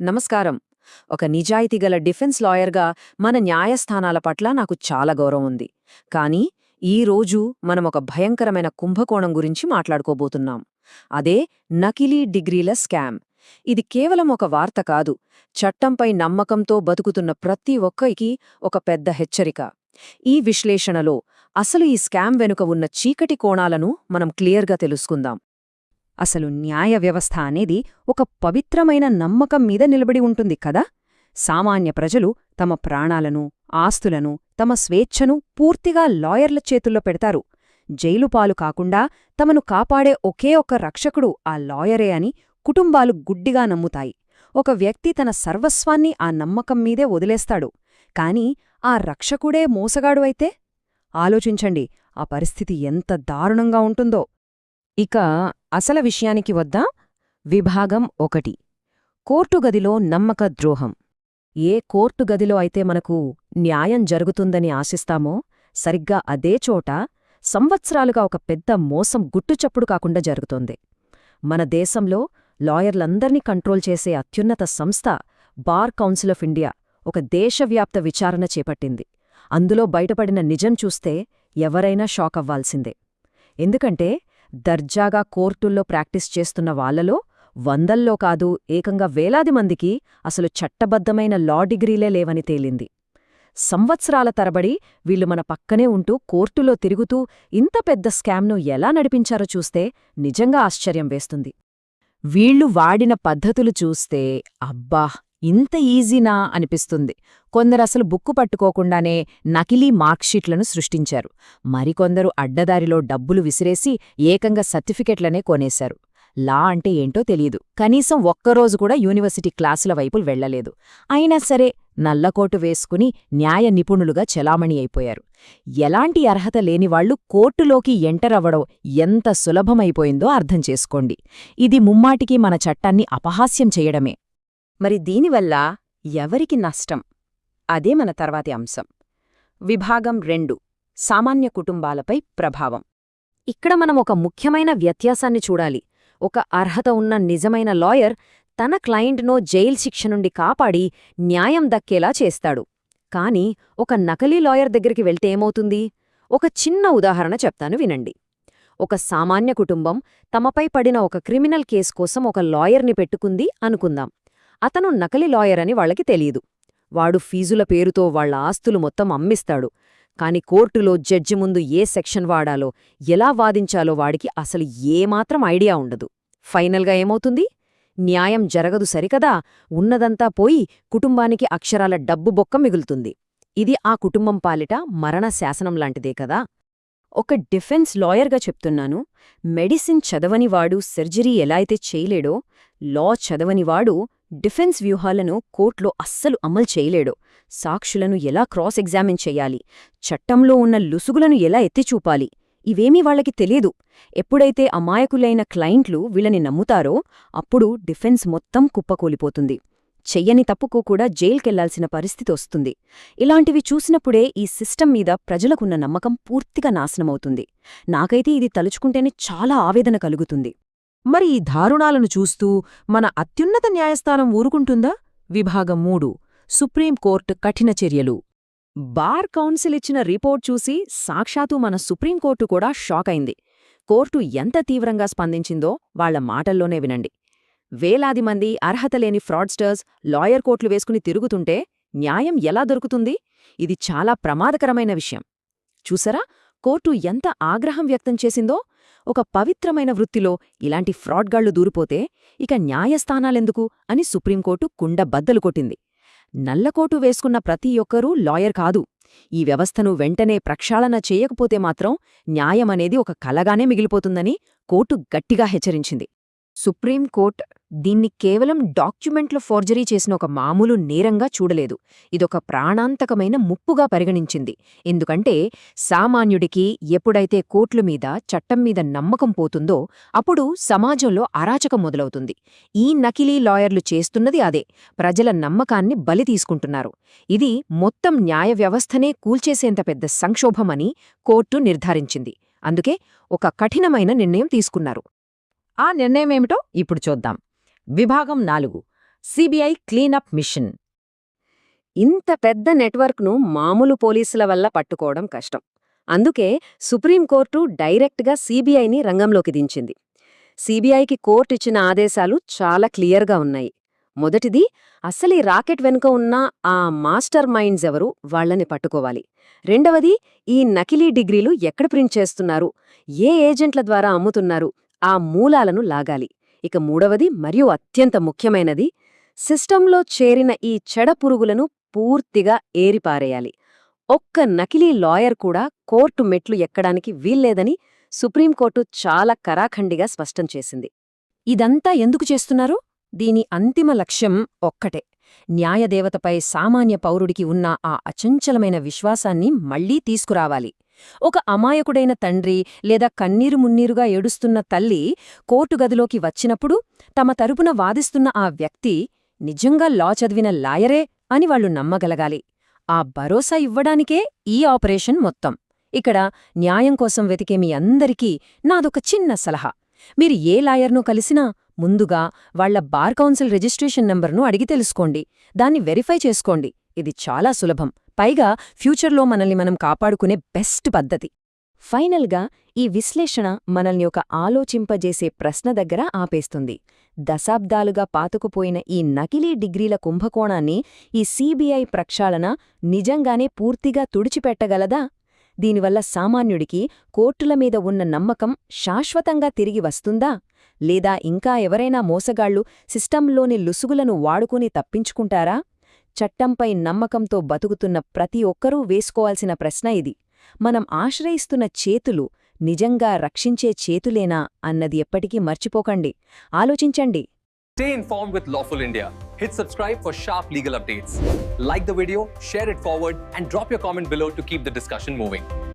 నమస్కారం. ఒక నిజాయితీగల డిఫెన్స్ లాయర్గా మన న్యాయస్థానాల పట్ల నాకు చాలా గౌరవం ఉంది. కానీ ఈ రోజు మనం ఒక భయంకరమైన కుంభకోణం గురించి మాట్లాడుకోబోతున్నాం. అదే నకిలీ డిగ్రీల స్కామ్. ఇది కేవలం ఒక వార్త కాదు, చట్టంపై నమ్మకంతో బతుకుతున్న ప్రతి ఒక్కరికి ఒక పెద్ద హెచ్చరిక. ఈ విశ్లేషణలో అసలు ఈ స్కామ్ వెనుక ఉన్న చీకటి కోణాలను మనం క్లియర్గా తెలుసుకుందాం. అసలు న్యాయ వ్యవస్థ అనేది ఒక పవిత్రమైన నమ్మకం మీద నిలబడి ఉంటుంది కదా. సామాన్య ప్రజలు తమ ప్రాణాలను, ఆస్తులను, తమ స్వేచ్ఛను పూర్తిగా లాయర్ల చేతుల్లో పెడతారు. జైలుపాలు కాకుండా తమను కాపాడే ఒకే ఒక్క రక్షకుడు ఆ లాయరే అని కుటుంబాలు గుడ్డిగా నమ్ముతాయి. ఒక వ్యక్తి తన సర్వస్వాన్ని ఆ నమ్మకం మీదే వదిలేస్తాడు. కాని ఆ రక్షకుడే మోసగాడు అయితే ఆలోచించండి, ఆ పరిస్థితి ఎంత దారుణంగా ఉంటుందో. ఇక అసలు విషయానికి వద్దాం. విభాగం 1, కోర్టు గదిలో నమ్మక ద్రోహం. ఏ కోర్టు గదిలో అయితే మనకు న్యాయం జరుగుతుందని ఆశిస్తామో, సరిగ్గా అదే చోట సంవత్సరాలుగా ఒక పెద్ద మోసం గుట్టుచప్పుడు కాకుండా జరుగుతోంది. మన దేశంలో లాయర్లందర్నీ కంట్రోల్ చేసే అత్యున్నత సంస్థ బార్ కౌన్సిల్ ఆఫ్ ఇండియా ఒక దేశవ్యాప్త విచారణ చేపట్టింది. అందులో బయటపడిన నిజం చూస్తే ఎవరైనా షాకవ్వాల్సిందే. ఎందుకంటే దర్జాగా కోర్టుల్లో ప్రాక్టీస్ చేస్తున్న వాళ్లలో వందల్లో కాదు, ఏకంగా వేలాది మందికి అసలు చట్టబద్ధమైన లా డిగ్రీలే లేవని తేలింది. సంవత్సరాల తరబడి వీళ్లు మన పక్కనే ఉంటూ కోర్టులో తిరుగుతూ ఇంత పెద్ద స్కామ్ను ఎలా నడిపించారో చూస్తే నిజంగా ఆశ్చర్యం వేస్తుంది. వీళ్లు వాడిన పద్ధతులు చూస్తే అబ్బా, ఇంత ఈజీనా అనిపిస్తుంది. కొందరసలు బుక్కు పట్టుకోకుండానే నకిలీ మార్క్షీట్లను సృష్టించారు. మరికొందరు అడ్డదారిలో డబ్బులు విసిరేసి ఏకంగా సర్టిఫికెట్లనే కొనేశారు. లా అంటే ఏంటో తెలీదు, కనీసం ఒక్కరోజు కూడా యూనివర్సిటీ క్లాసుల వైపులు వెళ్లలేదు. అయినా సరే నల్లకోటు వేసుకుని న్యాయ నిపుణులుగా చెలామణి అయిపోయారు. ఎలాంటి అర్హత లేనివాళ్లు కోర్టులోకి ఎంటరవ్వడం ఎంత సులభమైపోయిందో అర్థం చేసుకోండి. ఇది ముమ్మాటికి మన చట్టాన్ని అపహాస్యం చేయడమే. మరి దీనివల్ల ఎవరికి నష్టం? అదే మన తర్వాతి అంశం. విభాగం 2, సామాన్య కుటుంబాలపై ప్రభావం. ఇక్కడ మనం ఒక ముఖ్యమైన వ్యత్యాసాన్ని చూడాలి. ఒక అర్హత ఉన్న నిజమైన లాయర్ తన క్లయింట్నో జైల్ శిక్ష నుండి కాపాడి న్యాయం దక్కేలా చేస్తాడు. కాని ఒక నకిలీ లాయర్ దగ్గరికి వెళ్తే ఏమవుతుంది? ఒక చిన్న ఉదాహరణ చెప్తాను, వినండి. ఒక సామాన్య కుటుంబం తమపై పడిన ఒక క్రిమినల్ కేసు కోసం ఒక లాయర్ని పెట్టుకుంది అనుకుందాం. అతను నకిలీ లాయర్ అని వాళ్లకి తెలీదు. వాడు ఫీజుల పేరుతో వాళ్ల ఆస్తులు మొత్తం అమ్మిస్తాడు. కాని కోర్టులో జడ్జి ముందు ఏ సెక్షన్ వాడాలో, ఎలా వాదించాలో వాడికి అసలు ఏమాత్రం ఐడియా ఉండదు. ఫైనల్గా ఏమవుతుంది? న్యాయం జరగదు సరికదా, ఉన్నదంతా పోయి కుటుంబానికి అక్షరాల డబ్బు బొక్క మిగులుతుంది. ఇది ఆ కుటుంబం పాలిట మరణ శాసనం లాంటిదే కదా. ఒక డిఫెన్స్ లాయర్గా చెప్తున్నాను, మెడిసిన్ చదవనివాడు సర్జరీ ఎలా అయితే చేయలేడో, లా చదవనివాడు డిఫెన్స్ వ్యూహాలను కోర్టులో అస్సలు అమలు చేయలేడో, సాక్షులను ఎలా క్రాస్ ఎగ్జామిన్ చెయ్యాలి, చట్టంలో ఉన్న లుసుగులను ఎలా ఎత్తిచూపాలి, ఇవేమీ వాళ్లకి తెలీదు. ఎప్పుడైతే అమాయకులైన క్లయింట్లు వీళ్ళని నమ్ముతారో అప్పుడు డిఫెన్స్ మొత్తం కుప్పకూలిపోతుంది. చెయ్యని తప్పుకో కూడా జైల్కెళ్లాల్సిన పరిస్థితి వస్తుంది. ఇలాంటివి చూసినప్పుడే ఈ సిస్టమ్ మీద ప్రజలకున్న నమ్మకం పూర్తిగా నాశనమవుతుంది. నాకైతే ఇది తలుచుకుంటేనే చాలా ఆవేదన కలుగుతుంది. మరి ఈ దారుణాలను చూస్తూ మన అత్యున్నత న్యాయస్థానం ఊరుకుంటుందా? విభాగం 3, సుప్రీంకోర్టు కఠిన చర్యలు. బార్ కౌన్సిల్ ఇచ్చిన రిపోర్ట్ చూసి సాక్షాత్తు మన సుప్రీంకోర్టు కూడా షాక్ అయింది. కోర్టు ఎంత తీవ్రంగా స్పందించిందో వాళ్ల మాటల్లోనే వినండి. వేలాది మంది అర్హతలేని ఫ్రాడ్స్టర్స్ లాయర్ కోట్లు వేసుకుని తిరుగుతుంటే న్యాయం ఎలా దొరుకుతుంది? ఇది చాలా ప్రమాదకరమైన విషయం. చూసరా కోర్టు ఎంత ఆగ్రహం వ్యక్తం చేసిందో? ఒక పవిత్రమైన వృత్తిలో ఇలాంటి ఫ్రాడ్గాళ్లు దూరిపోతే ఇక న్యాయస్థానాలెందుకు అని సుప్రీంకోర్టు కుండబద్దలు కొట్టింది. నల్లకోటు వేసుకున్న ప్రతి ఒక్కరూ లాయర్ కాదు. ఈ వ్యవస్థను వెంటనే ప్రక్షాళన చేయకపోతే మాత్రం న్యాయమనేది ఒక కలగానే మిగిలిపోతుందని కోర్టు గట్టిగా హెచ్చరించింది. సుప్రీంకోర్టు దీన్ని కేవలం డాక్యుమెంట్ల ఫోర్జరీ చేసిన ఒక మామూలు నేరంగా చూడలేదు. ఇదొక ప్రాణాంతకమైన ముప్పుగా పరిగణించింది. ఎందుకంటే సామాన్యుడికి ఎప్పుడైతే కోర్టుల మీద, చట్టం మీద నమ్మకం పోతుందో అప్పుడు సమాజంలో అరాచకం మొదలవుతుంది. ఈ నకిలీ లాయర్లు చేస్తున్నది అదే, ప్రజల నమ్మకాన్ని బలి తీసుకుంటున్నారు. ఇది మొత్తం న్యాయ వ్యవస్థనే కూల్చేసేంత పెద్ద సంక్షోభమని కోర్టు నిర్ధారించింది. అందుకే ఒక కఠినమైన నిర్ణయం తీసుకున్నారు. ఆ నిర్ణయమేమిటో ఇప్పుడు చూద్దాం. విభాగం 4, సిబిఐ క్లీనప్ మిషన్. ఇంత పెద్ద నెట్వర్క్ను మామూలు పోలీసుల వల్ల పట్టుకోవడం కష్టం. అందుకే సుప్రీంకోర్టు డైరెక్ట్గా సీబీఐని రంగంలోకి దించింది. సీబీఐకి కోర్టు ఇచ్చిన ఆదేశాలు చాలా క్లియర్గా ఉన్నాయి. మొదటిది, అసలు ఈ రాకెట్ వెనుక ఉన్న ఆ మాస్టర్ మైండ్స్ ఎవరు, వాళ్లని పట్టుకోవాలి. రెండవది, ఈ నకిలీ డిగ్రీలు ఎక్కడ ప్రింట్ చేస్తున్నారు, ఏ ఏజెంట్ల ద్వారా అమ్ముతున్నారు, ఆ మూలాలను లాగాలి. ఇక మూడవది మరియు అత్యంత ముఖ్యమైనది, సిస్టంలో చేరిన ఈ చెడ పురుగులను పూర్తిగా ఏరిపారేయాలి. ఒక్క నకిలీ లాయర్ కూడా కోర్టు మెట్లు ఎక్కడానికి వీల్లేదని సుప్రీంకోర్టు చాలా కరాఖండిగా స్పష్టం చేసింది. ఇదంతా ఎందుకు చేస్తున్నారు? దీని అంతిమ లక్ష్యం ఒక్కటే, న్యాయదేవతపై సామాన్య పౌరుడికి ఉన్న ఆ అచంచలమైన విశ్వాసాన్ని మళ్లీ తీసుకురావాలి. ఒక అమాయకుడైన తండ్రి లేదా కన్నీరు మున్నీరుగా ఏడుస్తున్న తల్లి కోర్టు గదిలోకి వచ్చినప్పుడు తమ తరపున వాదిస్తున్న ఆ వ్యక్తి నిజంగా లా చదివిన లాయరే అని వాళ్లు నమ్మగలగాలి. ఆ భరోసా ఇవ్వడానికే ఈ ఆపరేషన్ మొత్తం. ఇక్కడ న్యాయం కోసం వెతికే మీ అందరికీ నాదొక చిన్న సలహా. మీరు ఏ లాయర్ను కలిసినా ముందుగా వాళ్ల బార్ కౌన్సిల్ రిజిస్ట్రేషన్ నంబర్ను అడిగి తెలుసుకోండి. దాన్ని వెరిఫై చేసుకోండి. ఇది చాలా సులభం, పైగా ఫ్యూచర్లో మనల్ని మనం కాపాడుకునే బెస్ట్ పద్ధతి. ఫైనల్గా ఈ విశ్లేషణ మనల్ని ఒక ఆలోచింపజేసే ప్రశ్న దగ్గర ఆపేస్తుంది. దశాబ్దాలుగా పాతుకుపోయిన ఈ నకిలీ డిగ్రీల కుంభకోణాన్ని ఈ సీబీఐ ప్రక్షాళన నిజంగానే పూర్తిగా తుడిచిపెట్టగలదా? దీనివల్ల సామాన్యుడికి కోర్టుల మీద ఉన్న నమ్మకం శాశ్వతంగా తిరిగి వస్తుందా? లేదా ఇంకా ఎవరైనా మోసగాళ్లు సిస్టంలోని లుసుగులను వాడుకుని తప్పించుకుంటారా? చట్టంపై నమ్మకంతో బతుకుతున్న ప్రతి ఒక్కరూ వేసుకోవాల్సిన ప్రశ్న ఇది. మనం ఆశ్రయిస్తున్న చేతులు నిజంగా రక్షించే చేతులేనా అన్నది ఎప్పటికీ మర్చిపోకండి. ఆలోచించండి. Stay informed with Lawful India. Hit subscribe for sharp legal updates. Like the video, share it forward, and drop your comment below to keep the discussion moving.